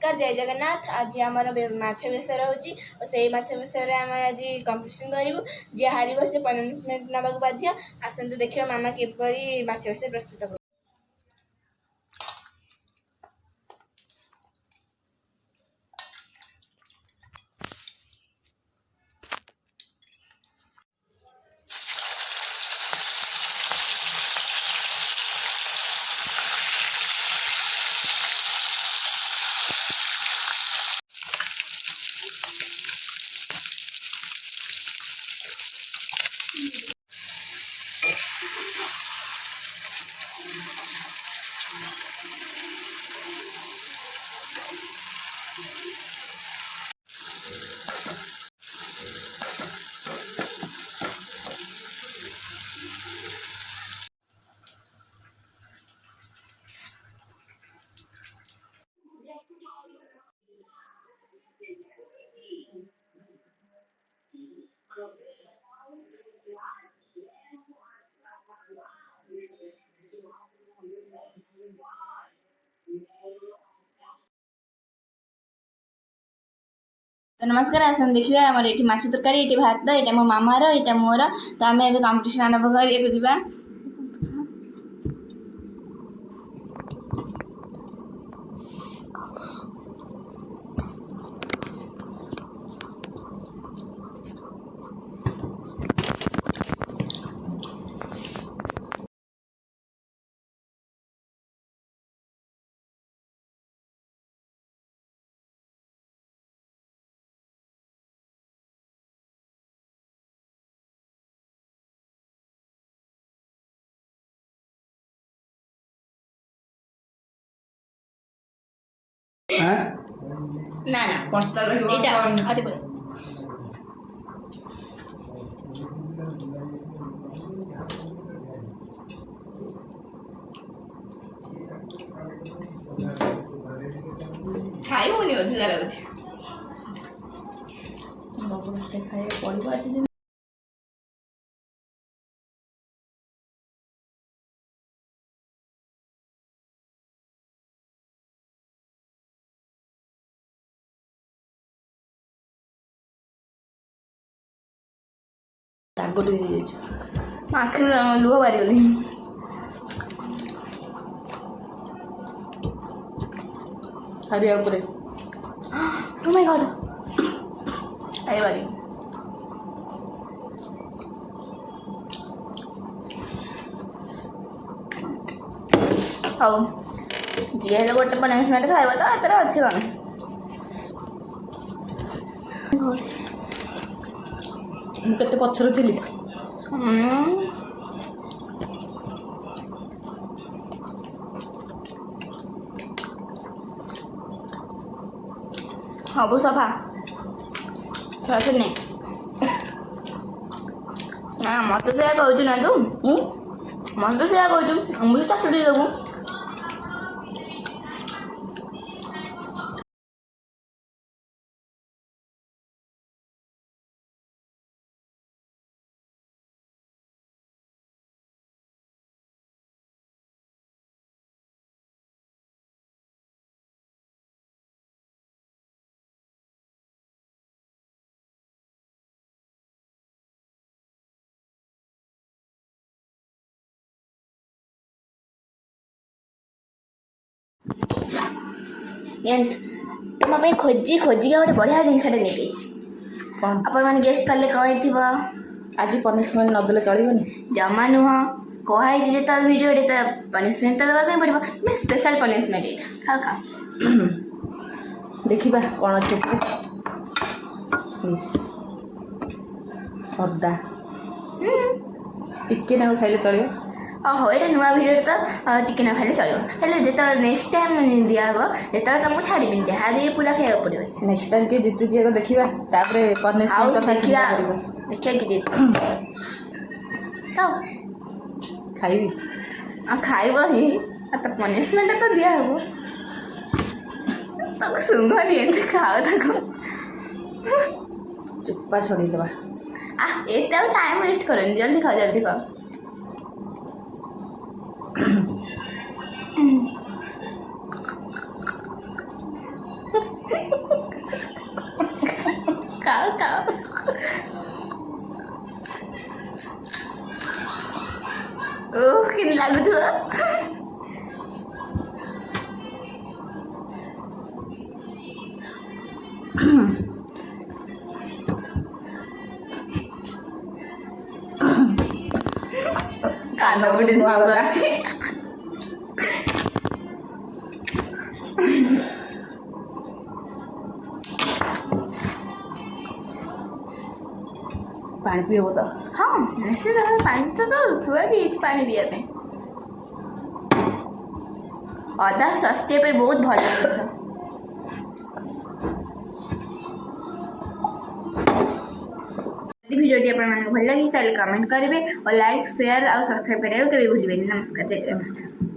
नमस्कार जय जगन्नाथ। आज आम माछ विषय रोचे और से माछ विषय आम आज कंपिटिशन करूँ। जी हार से पनिशमेंट नाक बाध्य। आसतु देखिए मामा किपरि माछ विषय प्रस्तुत कर। तो नमस्कार आसन देखिए आम ये माछ तरकारी ये भात ये मो मामार ये मोर। तो आम ए कंपिटिशन आरंभ कर। ना ना अरे बोलो खाई होनी बोलते लाଗୁଛି बबुस्ते खाए पड़ो आज आगे आखिर लुह बारी गली हरिया पूरे ओ माय गॉड आई बारी हाउ जी हेले गोटे पनिशमेंट खाइबा तो एतर अच्छी कौन केते पछर थिली सब सफा थोड़ा नहीं ना मत से कहू ना तू मत से कहू मुझे चाटुटी देबू तुम खोजी खोजी गोटे बढ़िया जिनसा नहीं कौन आपण मैंने गेस्ट कले कौन आज पनिशमेंट नदेले चलबनी जमा नुह कहुई जो भिडियो तो पनिशमेंट तो देवा पड़ो मैं स्पेशल पनिशमेंट यहाँ खाओ खाओ देखा कौन अच्छे अदा टिके ना खाइले चलो हो ये नुआ भिडियो तो टिके ना खाइले चलो हेल्ले जो नेक्स्ट टाइम दिहब जो तुमको छाड़ी जहाँ दे पूरा खाया पड़ो नेक्स्ट टाइम के जीतु जी देखा देखिया कि खाइबी खाइब ही तो पनिशमेंट तो दिहब तक सुंगनी एत खाओ तक चुप्पा छोड़ी देवा एत टाइम वेस्ट करें जल्दी खाओ जल्दी खाओ ଖାଅ ଖାଅ। ଓ କେମିତି ଲାଗୁଥିବ? କାନ ଗୋଟେ ଧୂଆ ବାହାରୁଛି। ପାଣି ପିଇବ ତ? ହଁ ନିଶ୍ଚିତ ଭାବେ ପାଣି ତ ଥୁଆ ବି ହେଇଛି ପାଣି ପିଇବା ପାଇଁ। ଅଦା ସ୍ୱାସ୍ଥ୍ୟ ପାଇଁ ବହୁତ ଭଲ ଜିନିଷ। ଯଦି ଭିଡ଼ିଓଟି ଆପଣମାନଙ୍କୁ ଭଲ ଲାଗିଛି ତାହେଲେ କମେଣ୍ଟ କରିବେ और लाइक शेयर और सब्सक्राइब କରିବାକୁ କେବେ ଭୁଲିବେନି। ନମସ୍କାର, ଜୟ ଜଗନ୍ନାଥ।